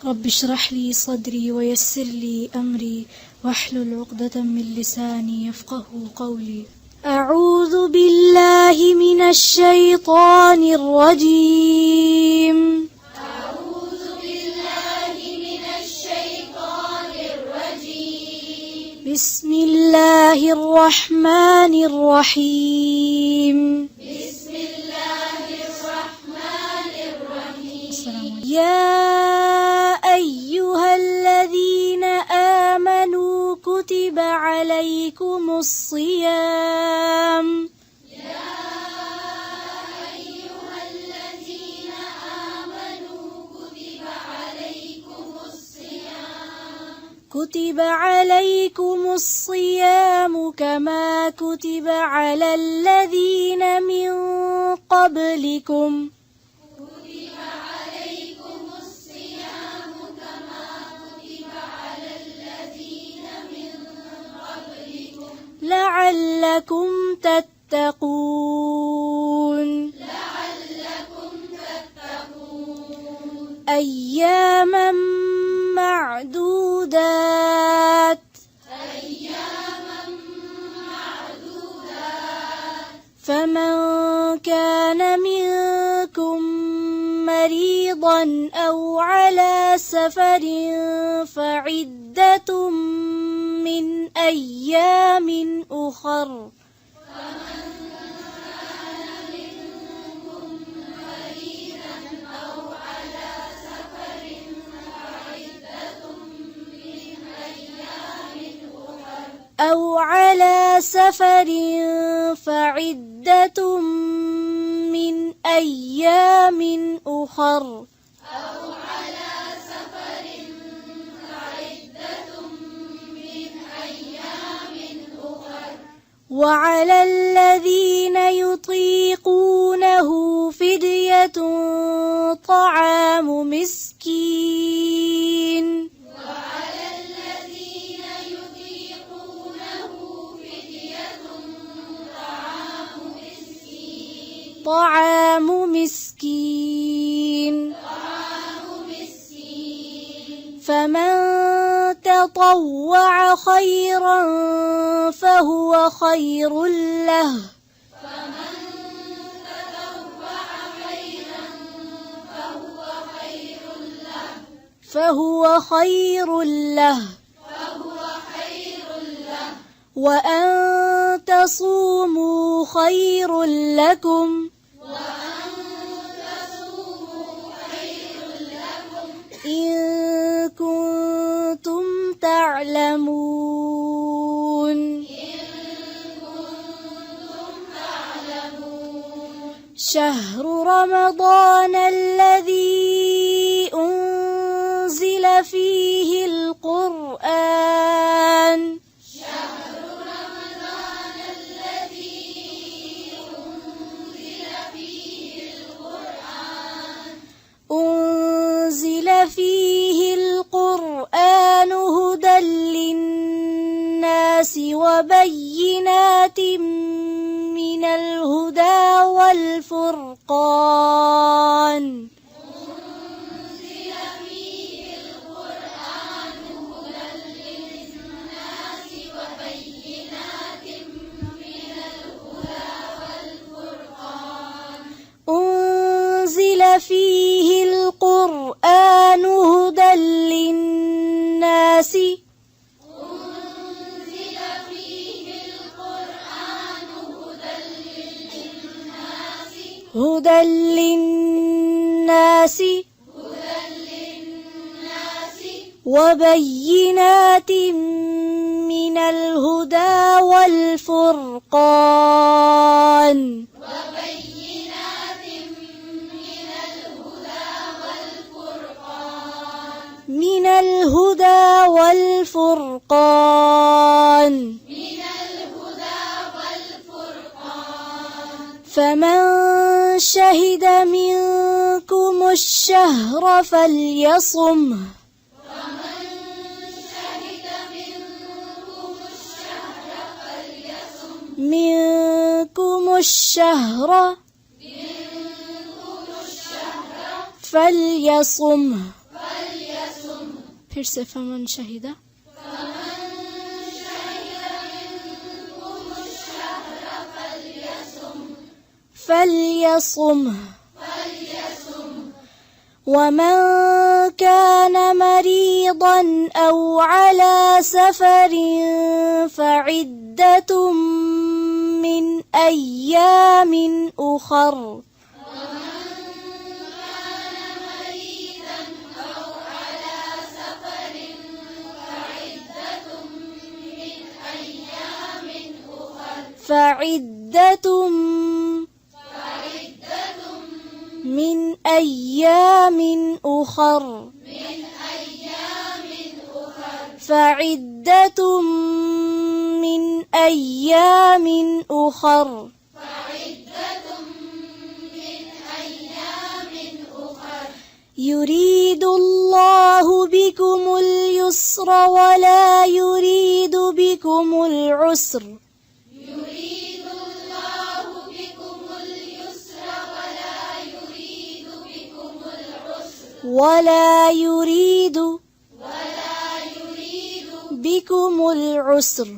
رب اشرح لي صدري ويسر لي أمري واحلل عقدة من لساني يفقه قولي. أعوذ بالله من الشيطان الرجيم. أعوذ بالله من الشيطان الرجيم. بسم الله الرحمن الرحيم. بسم الله الرحمن الرحيم. يا أيها الذين آمنوا كتب عليكم الصيام. كتب عليكم الصيام كما كتب على الذين من قبلكم. كتب عليكم الصيام كما كتب على الذين من قبلكم لعلكم تتقون. أياما معدودات. فمن كان منكم مريضا أو على سفر فعدة من أيام أخر. أو على سفر فعدة من أيام أخر. وعلى الذين يطيقونه فدية طعام مسكين. طعام مسكين. فمن تطوع خيرا فهو خير له. فهو خير له. وأن تصوموا خير لكم. إن كنتم تعلمون. شهر رمضان الذي أنزل فيه القرآن. أنزل فيه القرآن هدى للناس وبينات من الهدى والفرقان. أنزل فيه القرآن هدى للناس. هدى للناس وبينات من الهدى والفرقان. من الهدى والفرقان. فمن شهد منكم الشهر فليصمه. منكم الشهر فليصمه. फिर से फमन शहीदा فليصمه ومن كان مريضا أو على سفر فعدة من أيام أخر فعدة من أيام أخر فعدة من أيام أخر يريد الله بكم اليسر ولا يريد بكم العسر ولا يريد بكم العسر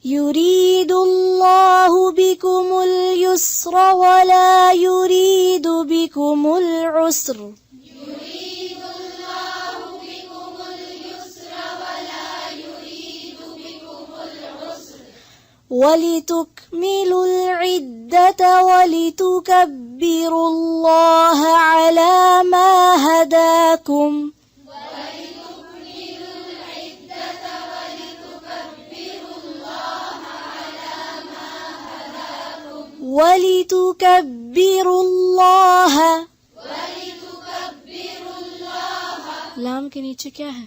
يريد الله بكم اليسر ولا يريد بكم العسر ولتكملوا العدة ولتكبروا الله على ما هداكم ولتكبروا الله लाम के नीचे क्या है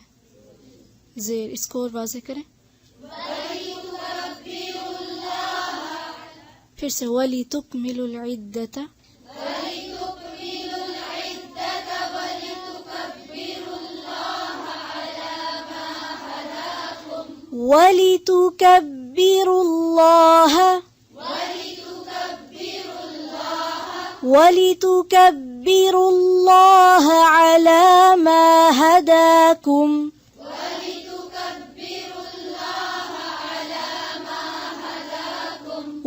जेर इसको और वाज़ेह करें फिर से वलितुकमिलुल इद्दता ولتكبروا الله ولتكبروا الله على ما هداكم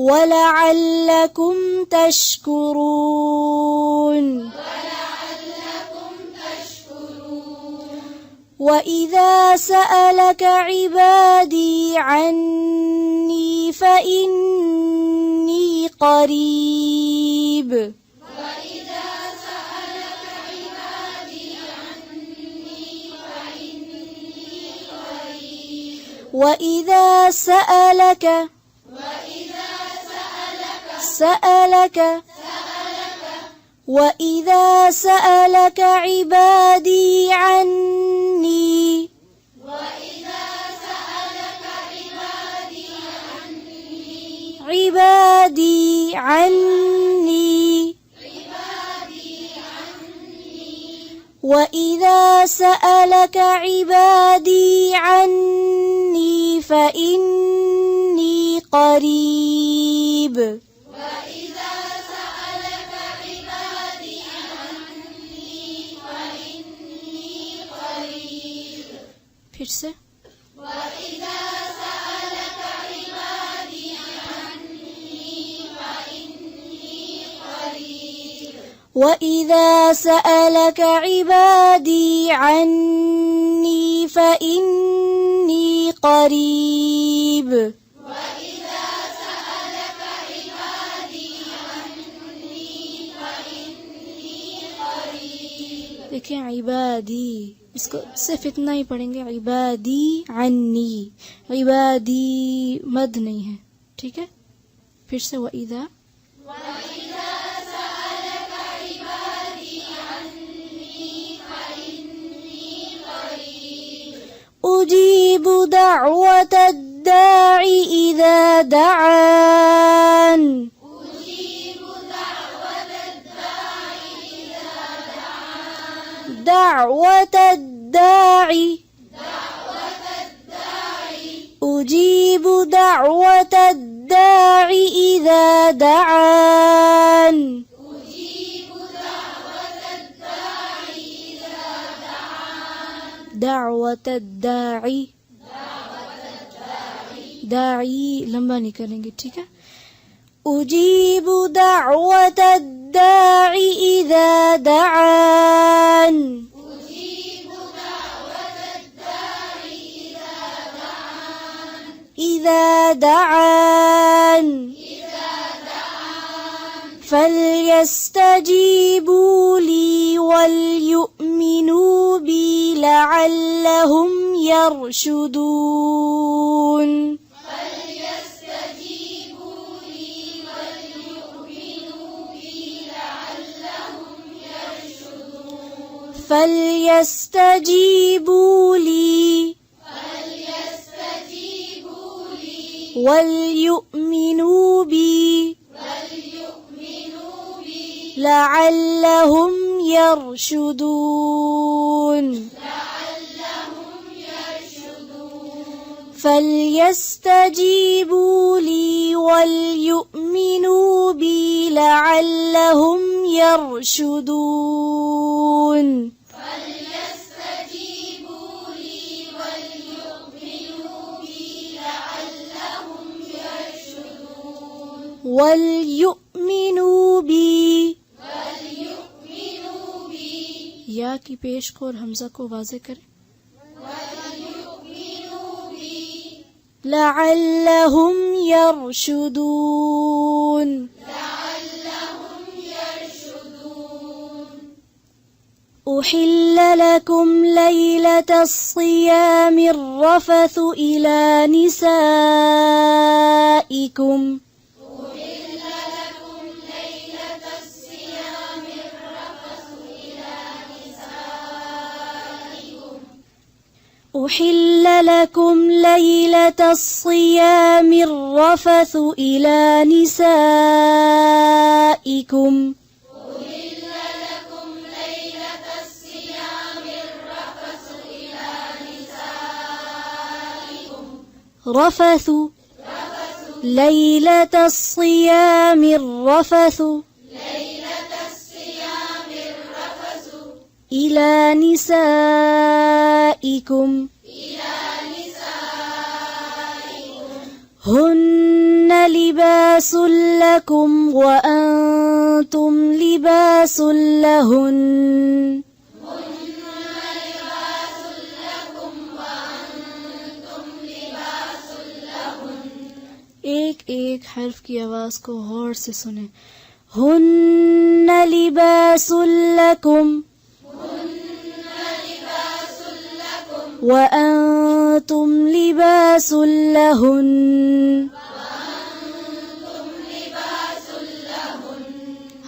ولعلكم تشكرون وإذا سألك عبادي عني فإني قريب وإذا سألك وإذا سألك عبادي عني عبادي عني وإذا سألك عبادي عني فإني قريب फिर से وإذا سألك عبادي عني فإني قريب देखिए इबादी इसको सिर्फ इतना ही पढ़ेंगे इबादी अन्नी इबादी मद नहीं है ठीक है फिर से वइदा उजीब दावत दाई इज़ा दआन دعوة الداعي أجيب دعوة الداعي إذا دعان دعوة الداعي दाई लंबा नहीं करेंगे, ठीक है। उजीबु दाअवत दाई इज़ा दआन, इज़ा दआन फल्यस्तजीबू ली वलयुमिनू बी लअल्लहुम यरशुदून। فليستجيبوا لي وليؤمنوا بي لعلهم يرشدون فليستجيبوا لي وليؤمنوا بي لعلهم يرشدون वलयुमिनू बी, या की पेश को और हमजा को वाज़े करें। लअल्लहुम यरशुदून, उहिल्ल लकुम लैलतस सियामिर रफसु इला निसाइकुम, أحل لكم ليلة الصيام الرفث إلى نسائكم، رفث ليلة الصيام الرفث إلى نسائكم هن لباس لكم وأنتم لباس لهن एक एक हर्फ की आवाज को गौर से सुने। हुन्न लिबासुल लकुम व अंतुम लिबासुल लहुन।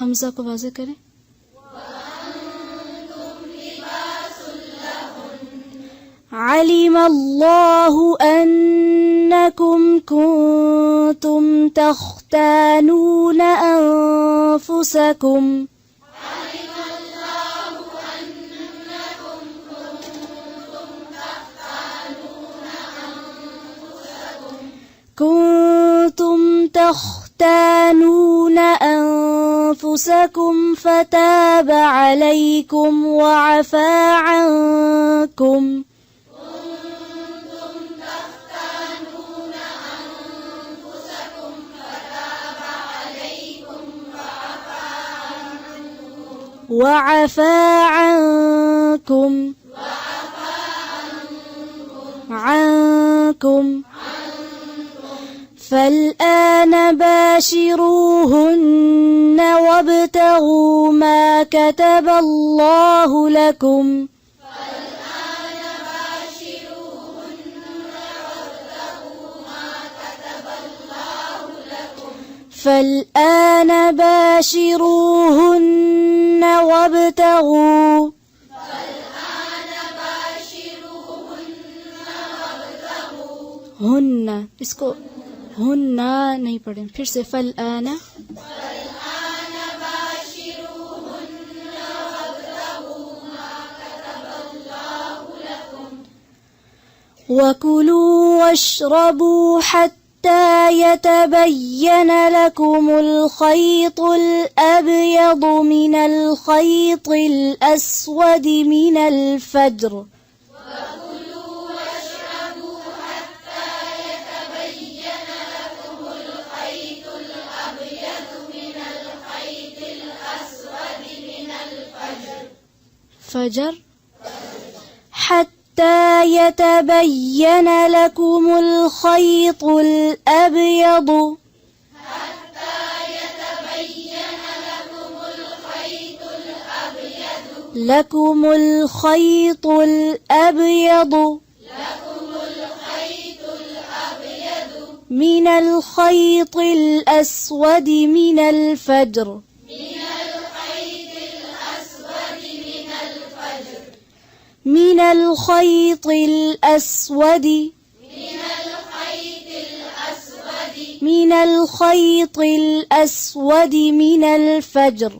हमजा को वाज़े करें। अलिमल्लाहु अन्नकुम कुंतुम तख्तानून अनफुसकुम أنفسكم فتاب عليكم وعفى عنكم عنكم فالآن باشروهن وابتغوا ما كتب الله لكم فالآن باشروهن وابتغوا هن इसको हुन्ना नहीं पढ़ें, फिर से फलआना वकुलू वश्रबू हत्ता यतबय्यन लकुमुल खैतुल अब्यदु मिनल खैतिल अस्वदि मिनल फज्र। फजर حتى يتبين لكم الخيط الأبيض لكم الخيط الأبيض من الخيط الأسود من الفجر من الخيط الأسود من الخيط الأسود من الفجر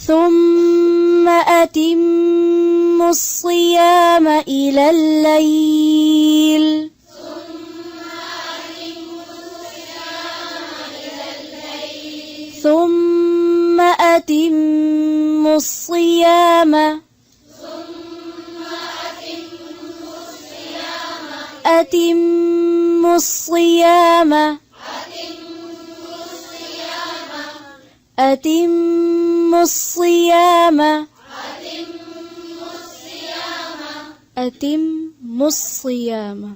ثم أتموا الصيام إلى الليل ثم أتموا الصيام أتموا الصيام أتموا الصيام أتموا الصيام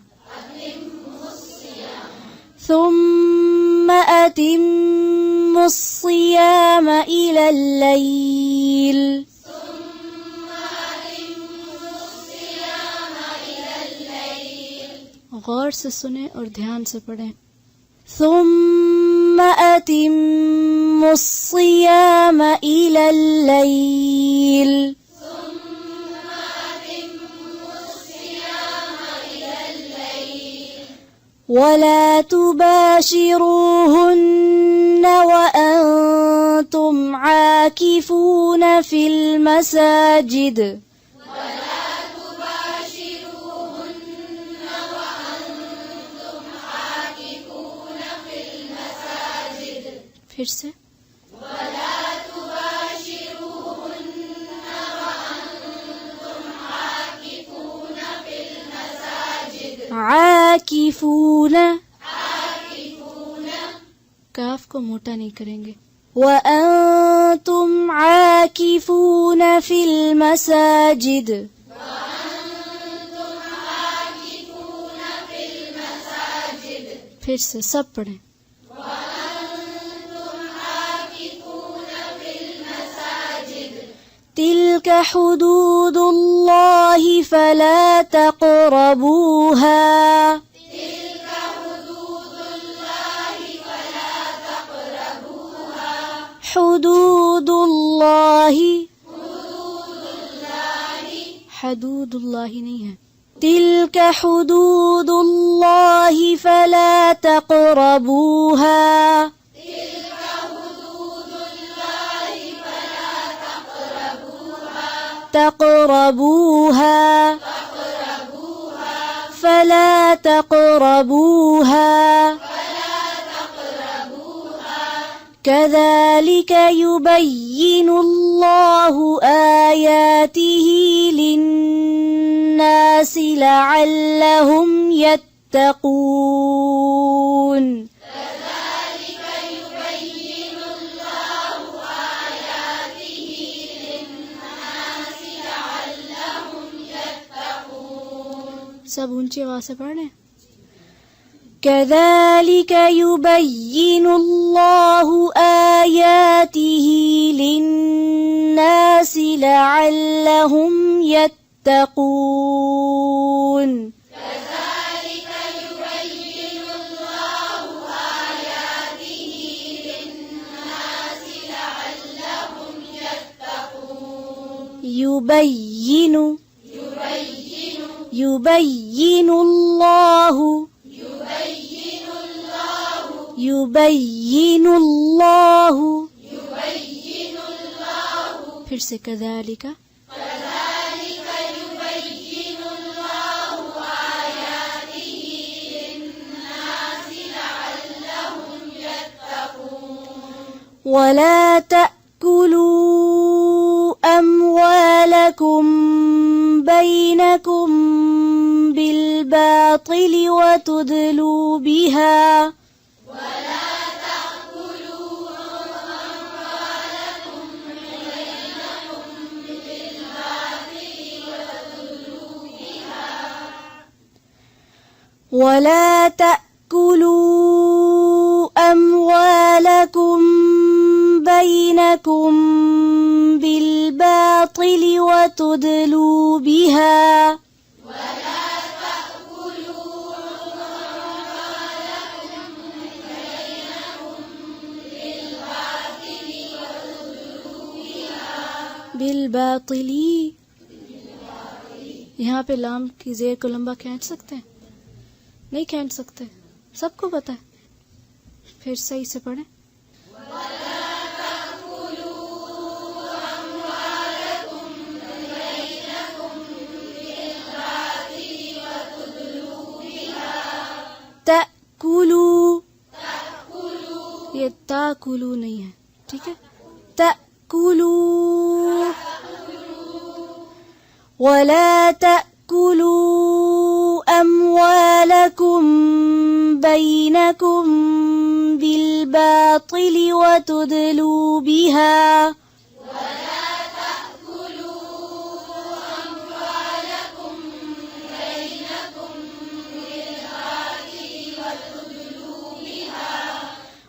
ثم أتموا الصيام إلى الليل गौर से सुने और ध्यान से पढ़ें ثم أتموا الصيام إلى الليل ولا تباشروهن وأنتم عاكفون في المساجد फिर से आकिफून काफ को मोटा नहीं करेंगे वअंतुम आकिफून फिल मसाजिद फिर से सब पढ़ें تلك حدود الله فلا تقربوها حدود الله حدود الله नहीं है تلك حدود الله فلا تقربوها تقربوها فلا تقربوها كذلك يبين الله آياته للناس لعلهم يتقون सब ऊंची आवाज से पढ़ रहे كذلك يبين الله آياته للناس لعلهم يتقون كذلك يبين الله آياته للناس لعلهم يتقون يبين الله फिर से كذلك يبين الله آياته للناس لعلهم يتقون ولا تأكلوا أموالكم بينكم بالباطل وتدلوا بها ولا تأكلوا أموالكم ولا تأكلوا أموالكم بينكم بالباطل وتدلوا بها बिलबातिली। यहाँ पे लाम की जेर को लंबा खींच सकते हैं? नहीं खींच सकते, सबको पता है। फिर सही से पढ़ें। तकुलू, ये ताकुलू नहीं है, ठीक है। तकुलू वला तकुलू अम्वालकुम बैनकुम बिलबातिल वतुदलू बिहा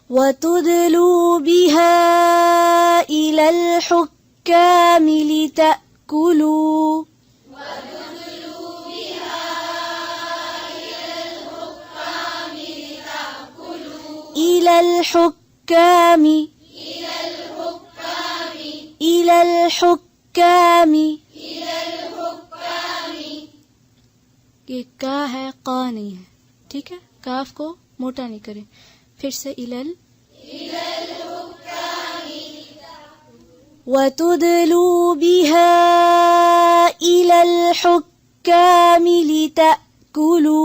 وتدلوا بها إلى الحكام لتأكلوا إلى الحكام إلى الحكام ये का है, का नहीं है, ठीक है। काफ को मोटा नहीं करें। फिर से इलल वतुदलू बिहा इलल हुक्काम लितअकुलू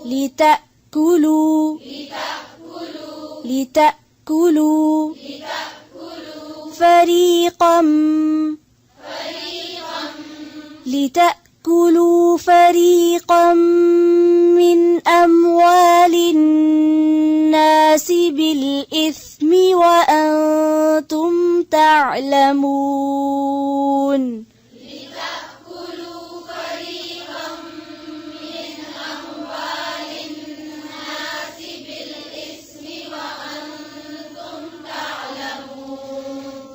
लितअकुलू लितअकुलू फरीक़म لتأكلوا فريقا من أموال الناس بالإثم وأنتم تعلمون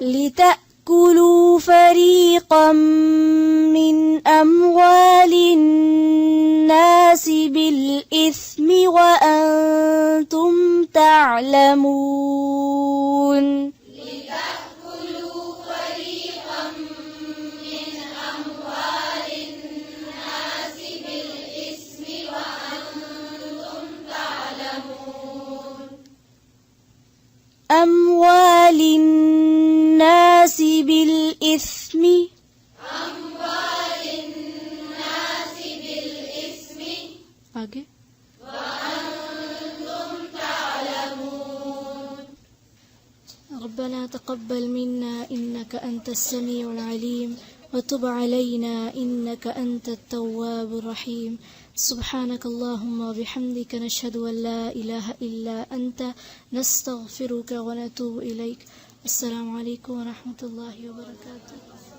لتأكلوا فريقا من أموال الناس بالإثم وأنتم تعلمون أموال الناس بالإثم आगे ربنا تقبل منا إنك أنت السميع العليم وتب علينا إنك أنت التواب الرحيم سبحانك اللهم وبحمدك نشهد أن لا إله إلا أنت نستغفرك ونتوب إليك السلام عليكم ورحمة الله وبركاته